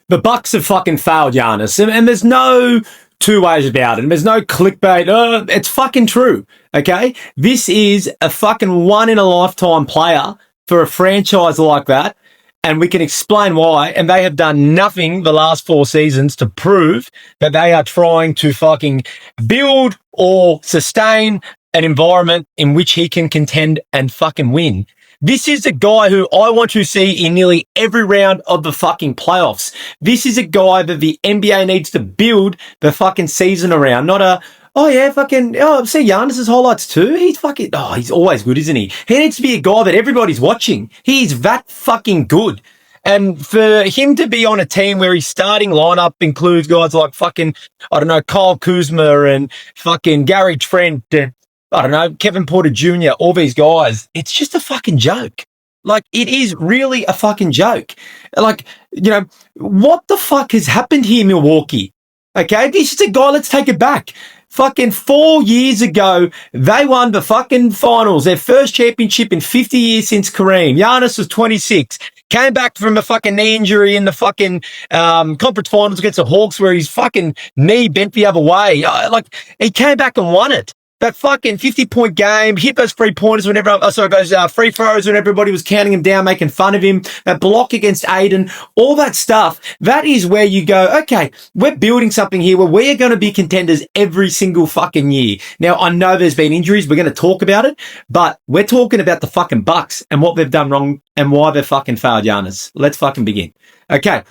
The Bucks have fucking failed Giannis, and there's no two ways about it. And there's no clickbait. It's fucking true. Okay, this is a fucking one in a lifetime player for a franchise like that, and we can explain why. And they have done nothing the last 4 seasons to prove that they are trying to fucking build or sustain an environment in which he can contend and fucking win. This is a guy who I want to see in nearly every round of the fucking playoffs. This is a guy that the NBA needs to build the fucking season around, not a, oh yeah, fucking, oh, I've seen Giannis's highlights too. He's fucking, oh, he's always good, isn't he? He needs to be a guy that everybody's watching. He's that fucking good. And for him to be on a team where his starting lineup includes guys like fucking, I don't know, Kyle Kuzma and fucking Gary Trent and I don't know, Kevin Porter Jr., all these guys, it's just a fucking joke. Like, it is really a fucking joke. Like, you know, what the fuck has happened here, Milwaukee? Okay, this is a guy, let's take it back. Fucking 4 years ago, they won the fucking finals, their first championship in 50 years since Kareem. Giannis was 26, came back from a fucking knee injury in the fucking conference finals against the Hawks where his fucking knee bent the other way. Like, he came back and won it. That fucking 50-point game, hit those free-pointers whenever, those free throws when everybody was counting him down, making fun of him, that block against Aiden, all that stuff. That is where you go, okay, we're building something here where we are going to be contenders every single fucking year. Now, I know there's been injuries. We're going to talk about it, but we're talking about the fucking Bucks and what they've done wrong and why they've fucking failed Giannis. Let's fucking begin. Okay.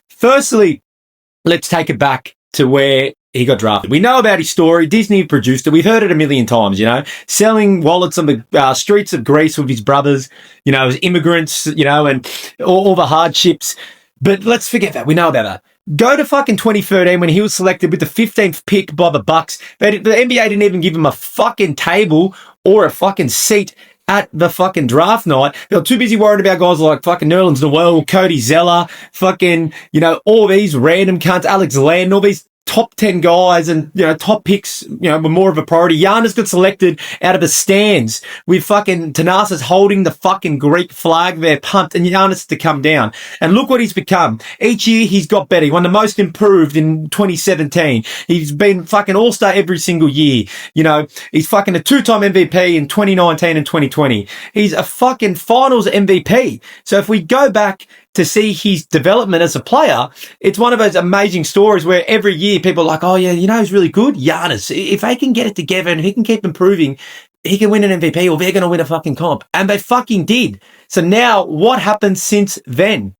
Firstly, let's take it back to where he got drafted. We know about his story. Disney produced it. We've heard it a million times, you know, selling wallets on the streets of Greece with his brothers, you know, as immigrants, you know, and all the hardships. But let's forget that. We know about that. Go to fucking 2013 when he was selected with the 15th pick by the Bucks. The NBA didn't even give him a fucking table or a fucking seat at the fucking draft night. They were too busy worried about guys like fucking Nerlens Noel, Cody Zeller, fucking, you know, all these random cunts, Alex Len, all these top 10 guys and, you know, top picks, you know, were more of a priority. Giannis got selected out of the stands with fucking Thanasis holding the fucking Greek flag there, pumped, and Giannis to come down. And look what he's become. Each year he's got better. He won the most improved in 2017. He's been fucking all-star every single year. You know, he's fucking a 2-time MVP in 2019 and 2020. He's a fucking finals MVP. So if we go back to see his development as a player, it's one of those amazing stories where every year people are like, oh yeah, you know who's really good? Giannis. If they can get it together and he can keep improving, he can win an MVP or they're going to win a fucking comp. And they fucking did. So now what happened since then?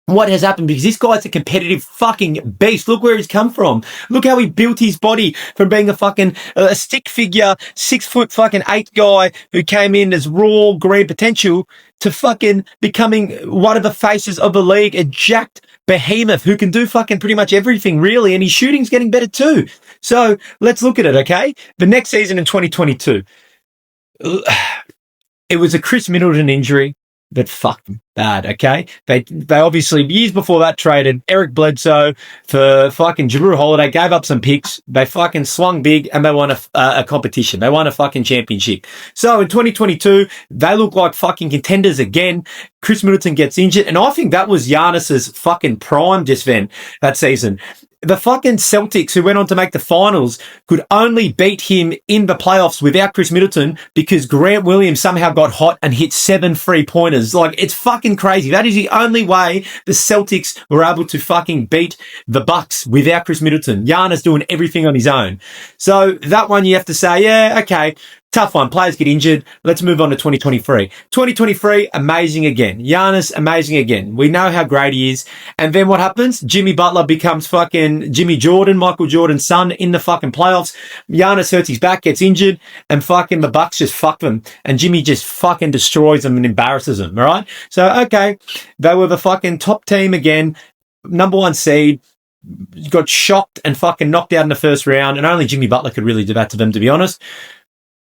What has happened? Because this guy's a competitive fucking beast. Look where he's come from. Look how he built his body from being a fucking a stick figure, 6 foot fucking 8 guy who came in as raw green potential to fucking becoming one of the faces of the league, a jacked behemoth who can do fucking pretty much everything really. And his shooting's getting better too. So let's look at it. Okay. The next season in 2022, it was a Chris Middleton injury that fucked them bad, okay? They obviously, years before that, traded Eric Bledsoe for fucking Jrue Holiday, gave up some picks. They fucking swung big and they won a competition. They won a fucking championship. So in 2022, they look like fucking contenders again. Chris Middleton gets injured, and I think that was Giannis's fucking prime just then, that season. The fucking Celtics, who went on to make the finals, could only beat him in the playoffs without Chris Middleton because Grant Williams somehow got hot and hit 7 3-pointers. Like, it's fucking crazy. That is the only way the Celtics were able to fucking beat the Bucks without Chris Middleton. Giannis doing everything on his own. So that one you have to say, yeah, okay, tough one. Players get injured. Let's move on to 2023. 2023, amazing again. Giannis, amazing again. We know how great he is. And then what happens? Jimmy Butler becomes fucking Jimmy Jordan, Michael Jordan's son, in the fucking playoffs. Giannis hurts his back, gets injured, and fucking the Bucks just fuck them. And Jimmy just fucking destroys them and embarrasses them, all right? So, okay, they were the fucking top team again, number 1 seed, got shocked and fucking knocked out in the first round, and only Jimmy Butler could really do that to them, to be honest.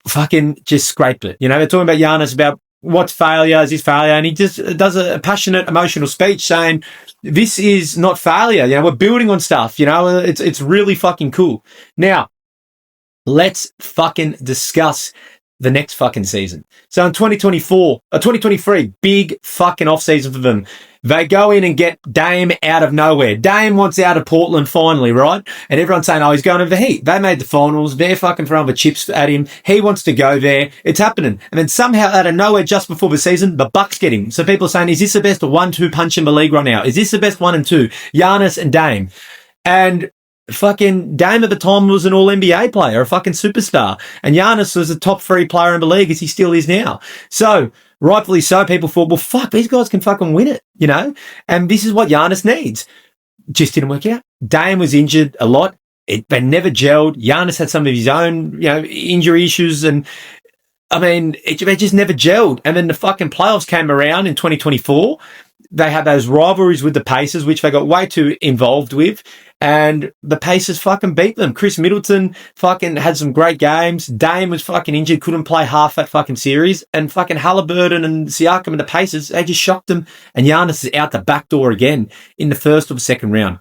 Fucking just scraped it. You know, they're talking about Giannis, about what's failure, is his failure, and he just does a passionate, emotional speech saying, this is not failure, you know, we're building on stuff, you know, it's really fucking cool. Now, let's fucking discuss the next fucking season. So in 2023, big fucking off season for them. They go in and get Dame out of nowhere. Dame wants out of Portland finally, right? And everyone's saying, oh, he's going over the Heat. They made the finals. They're fucking throwing the chips at him. He wants to go there. It's happening. And then somehow out of nowhere, just before the season, the Bucks get him. So people are saying, is this the best 1-2 punch in the league right now? Is this the best 1 and 2? Giannis and Dame. And fucking Dame at the time was an all-NBA player, a fucking superstar. And Giannis was a top 3 player in the league, as he still is now. So, rightfully so, people thought, well, fuck, these guys can fucking win it, you know? And this is what Giannis needs. Just didn't work out. Dame was injured a lot. They never gelled. Giannis had some of his own, you know, injury issues. And, I mean, they just never gelled. And then the fucking playoffs came around in 2024. They had those rivalries with the Pacers, which they got way too involved with. And the Pacers fucking beat them. Chris Middleton fucking had some great games. Dame was fucking injured, couldn't play half that fucking series. And fucking Halliburton and Siakam and the Pacers, they just shocked them. And Giannis is out the back door again in the first or second round.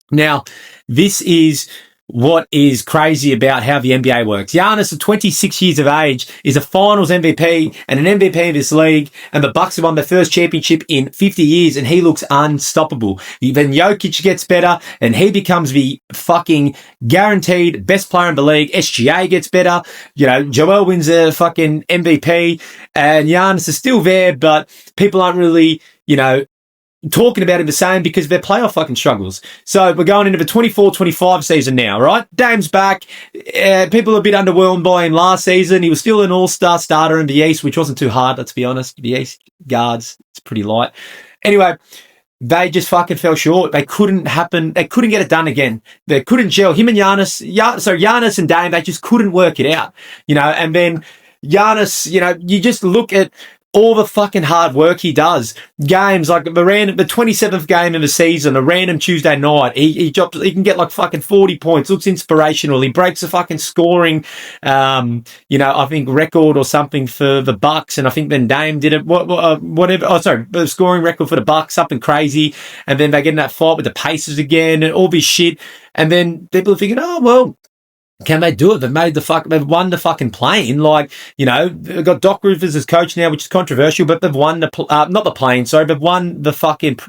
Now, this is what is crazy about how the NBA works. Giannis, at 26 years of age, is a finals MVP and an MVP of this league, and the Bucks have won their first championship in 50 years, and he looks unstoppable. Then Jokic gets better, and he becomes the fucking guaranteed best player in the league. SGA gets better. You know, Joel wins a fucking MVP, and Giannis is still there, but people aren't really, you know, talking about him the same because of their playoff fucking struggles. So we're going into the 24-25 season now, right? Dame's back. People are a bit underwhelmed by him last season. He was still an all-star starter in the East, which wasn't too hard, let's be honest. The East guards, it's pretty light. Anyway, they just fucking fell short. They couldn't get it done again. They couldn't gel. Him and Giannis and Dame, they just couldn't work it out, you know. And then Giannis, you know, you just look at all the fucking hard work he does. Games like the 27th game of the season, a random Tuesday night, he can get like fucking 40 points, looks inspirational. He breaks a fucking scoring, you know, I think record or something for the Bucks. And I think then Dame did it, whatever. Oh, sorry, the scoring record for the Bucks, something crazy. And then they get in that fight with the Pacers again and all this shit. And then people are thinking, oh, well, can they do it? They've won the fucking plane. Like, you know, they've got Doc Rivers as coach now, which is controversial, but they've won not the plane, sorry, they've won the fucking,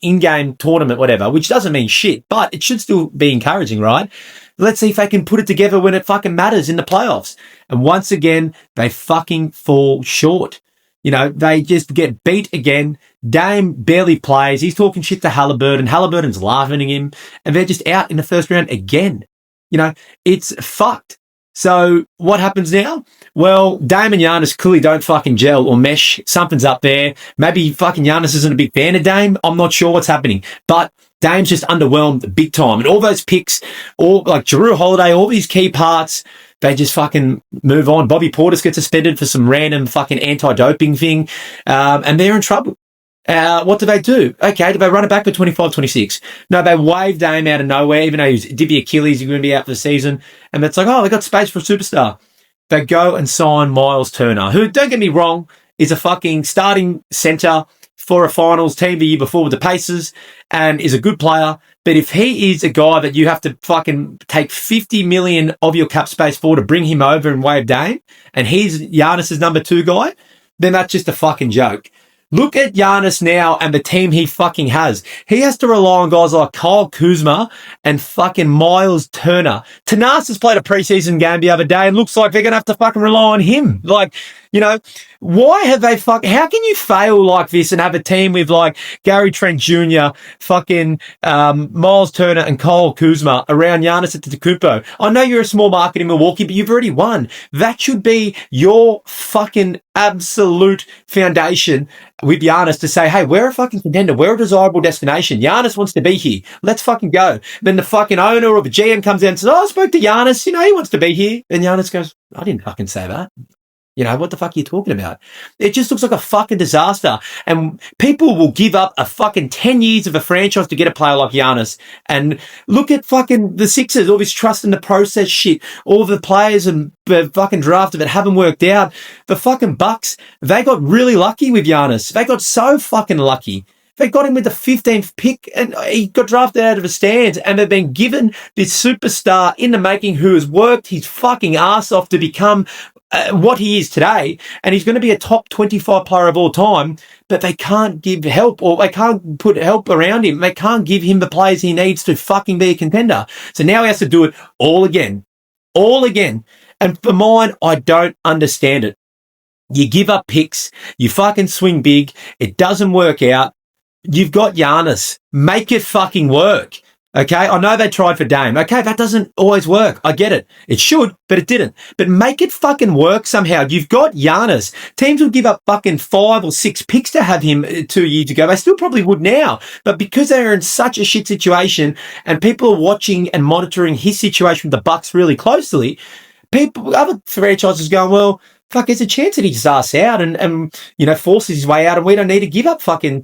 in-game tournament, whatever, which doesn't mean shit, but it should still be encouraging, right? Let's see if they can put it together when it fucking matters in the playoffs. And once again, they fucking fall short. You know, they just get beat again. Dame barely plays. He's talking shit to Halliburton. Halliburton's laughing at him, and they're just out in the first round again. You know, it's fucked. So what happens now? Well, Dame and Giannis clearly don't fucking gel or mesh. Something's up there. Maybe fucking Giannis isn't a big fan of Dame. I'm not sure what's happening. But Dame's just underwhelmed big time. And all those picks, all like Jrue Holiday, all these key parts, they just fucking move on. Bobby Portis gets suspended for some random fucking anti-doping thing. And they're in trouble. What do they do? Okay, do they run it back for 25-26? No, they wave Dame out of nowhere, even though he did the Achilles, he's going to be out for the season. And it's like, oh, they got space for a superstar. They go and sign Miles Turner, who, don't get me wrong, is a fucking starting center for a finals team the year before with the Pacers and is a good player. But if he is a guy that you have to fucking take 50 million of your cap space for to bring him over and wave Dame, and he's Giannis's number 2 guy, then that's just a fucking joke. Look at Giannis now and the team he fucking has. He has to rely on guys like Kyle Kuzma and fucking Miles Turner. Thanasis played a preseason game the other day and looks like they're going to have to fucking rely on him. Like, you know, why have they how can you fail like this and have a team with like Gary Trent Jr., fucking Miles Turner and Kyle Kuzma around Giannis Antetokounmpo? I know you're a small market in Milwaukee, but you've already won. That should be your fucking absolute foundation with Giannis to say, hey, we're a fucking contender. We're a desirable destination. Giannis wants to be here. Let's fucking go. Then the fucking owner or the GM comes out and says, oh, I spoke to Giannis. You know, he wants to be here. And Giannis goes, I didn't fucking say that. You know, what the fuck are you talking about? It just looks like a fucking disaster. And people will give up a fucking 10 years of a franchise to get a player like Giannis. And look at fucking the Sixers, all this trust in the process shit. All the players and fucking drafted that haven't worked out. The fucking Bucks, they got really lucky with Giannis. They got so fucking lucky. They got him with the 15th pick and he got drafted out of the stands, and they've been given this superstar in the making who has worked his fucking ass off to become what he is today, and he's going to be a top 25 player of all time, but they can't give help, or they can't put help around him. They can't give him the players he needs to fucking be a contender. So now he has to do it all again. All again. And for mine, I don't understand it. You give up picks, you fucking swing big, it doesn't work out. You've got Giannis. Make it fucking work. Okay, I know they tried for Dame. Okay, that doesn't always work. I get it. It should, but it didn't. But make it fucking work somehow. You've got Giannis. Teams will give up fucking 5 or 6 picks to have him 2 years ago. They still probably would now. But because they're in such a shit situation and people are watching and monitoring his situation with the Bucks really closely, other franchises going, well, fuck, there's a chance that he just asks out and forces his way out, and we don't need to give up fucking,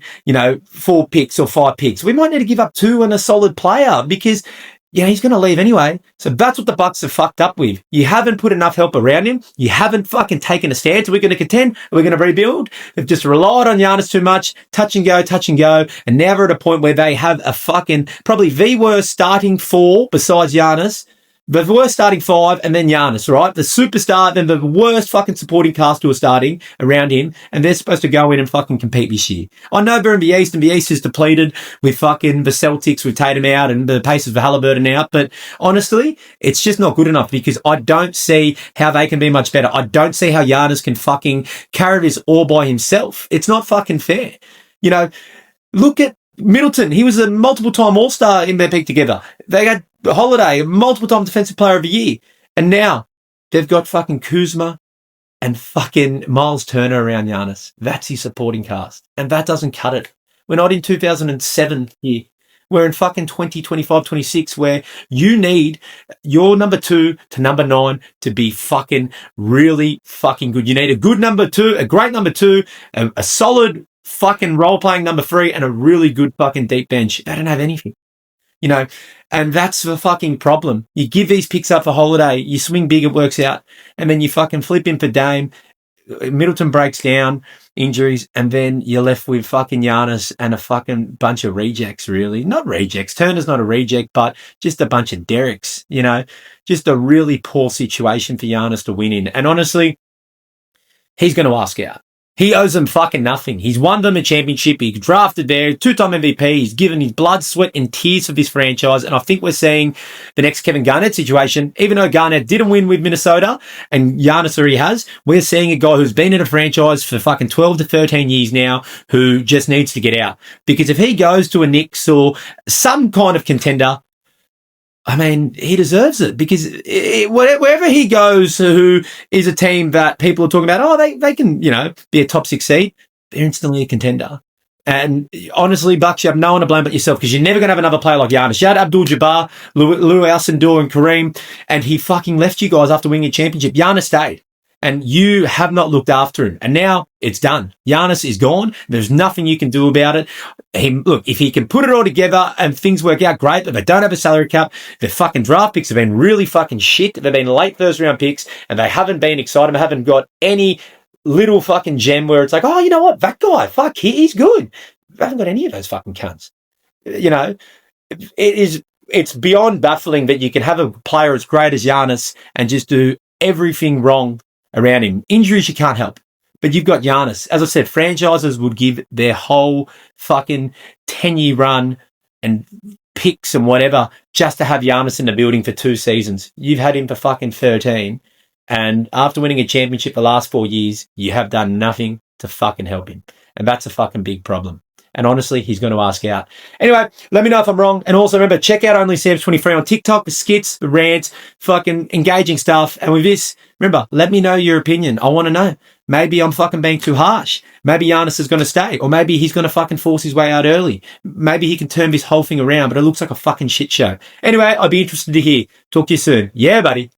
4 picks or 5 picks. We might need to give up 2 and a solid player because, he's going to leave anyway. So that's what the Bucks have fucked up with. You haven't put enough help around him. You haven't fucking taken a stance. Are we going to contend? Are we going to rebuild? They've just relied on Giannis too much. Touch and go. And now we're at a point where they have a fucking, probably the worst starting 4 besides Giannis. The worst starting 5 and then Giannis, right? The superstar, then the worst fucking supporting cast who are starting around him, and they're supposed to go in and fucking compete this year. I know they're in the East, and the East is depleted with fucking the Celtics with Tatum out and the Pacers for Halliburton out, but honestly, it's just not good enough because I don't see how they can be much better. I don't see how Giannis can fucking carry this all by himself. It's not fucking fair. Look at Middleton. He was a multiple-time All-Star in their peak together. They got Holiday, a multiple-time Defensive Player of the Year. And now they've got fucking Kuzma and fucking Miles Turner around Giannis. That's his supporting cast. And that doesn't cut it. We're not in 2007 here. We're in fucking 2025, 26, where you need your number 2 to number 9 to be fucking really fucking good. You need a good number 2, a great number 2, a solid fucking role-playing number 3, and a really good fucking deep bench. They don't have anything. And that's the fucking problem. You give these picks up for Holiday, you swing big, it works out, and then you fucking flip him for Dame. Middleton breaks down, injuries, and then you're left with fucking Giannis and a fucking bunch of rejects, really. Not rejects. Turner's not a reject, but just a bunch of Derricks, Just a really poor situation for Giannis to win in. And honestly, he's going to ask out. He owes them fucking nothing. He's won them a championship. He's drafted there, 2-time MVP. He's given his blood, sweat, and tears for this franchise. And I think we're seeing the next Kevin Garnett situation. Even though Garnett didn't win with Minnesota and Giannis already has, we're seeing a guy who's been in a franchise for fucking 12 to 13 years now who just needs to get out. Because if he goes to a Knicks or some kind of contender, I mean, he deserves it because wherever he goes, who is a team that people are talking about, they can, be a top 6 seed, they're instantly a contender. And honestly, Bucks, you have no one to blame but yourself because you're never going to have another player like Giannis. You had Abdul-Jabbar, Lou Alcindor, and Kareem, and he fucking left you guys after winning a championship. Giannis stayed. And you have not looked after him. And now it's done. Giannis is gone. There's nothing you can do about it. Look, if he can put it all together and things work out great, but they don't have a salary cap, the fucking draft picks have been really fucking shit. They've been late first round picks and they haven't been exciting. They haven't got any little fucking gem where it's like, oh, you know what? That guy, fuck, he's good. They haven't got any of those fucking cunts. It's beyond baffling that you can have a player as great as Giannis and just do everything wrong around him. Injuries you can't help. But you've got Giannis. As I said, franchises would give their whole fucking 10-year run and picks and whatever just to have Giannis in the building for 2 seasons. You've had him for fucking 13. And after winning a championship the last 4 years, you have done nothing to fucking help him. And that's a fucking big problem. And honestly, he's going to ask out. Anyway, let me know if I'm wrong. And also remember, check out OnlySams23 on TikTok, the skits, the rants, fucking engaging stuff. And with this, remember, let me know your opinion. I want to know. Maybe I'm fucking being too harsh. Maybe Giannis is going to stay. Or maybe he's going to fucking force his way out early. Maybe he can turn this whole thing around, but it looks like a fucking shit show. Anyway, I'd be interested to hear. Talk to you soon. Yeah, buddy.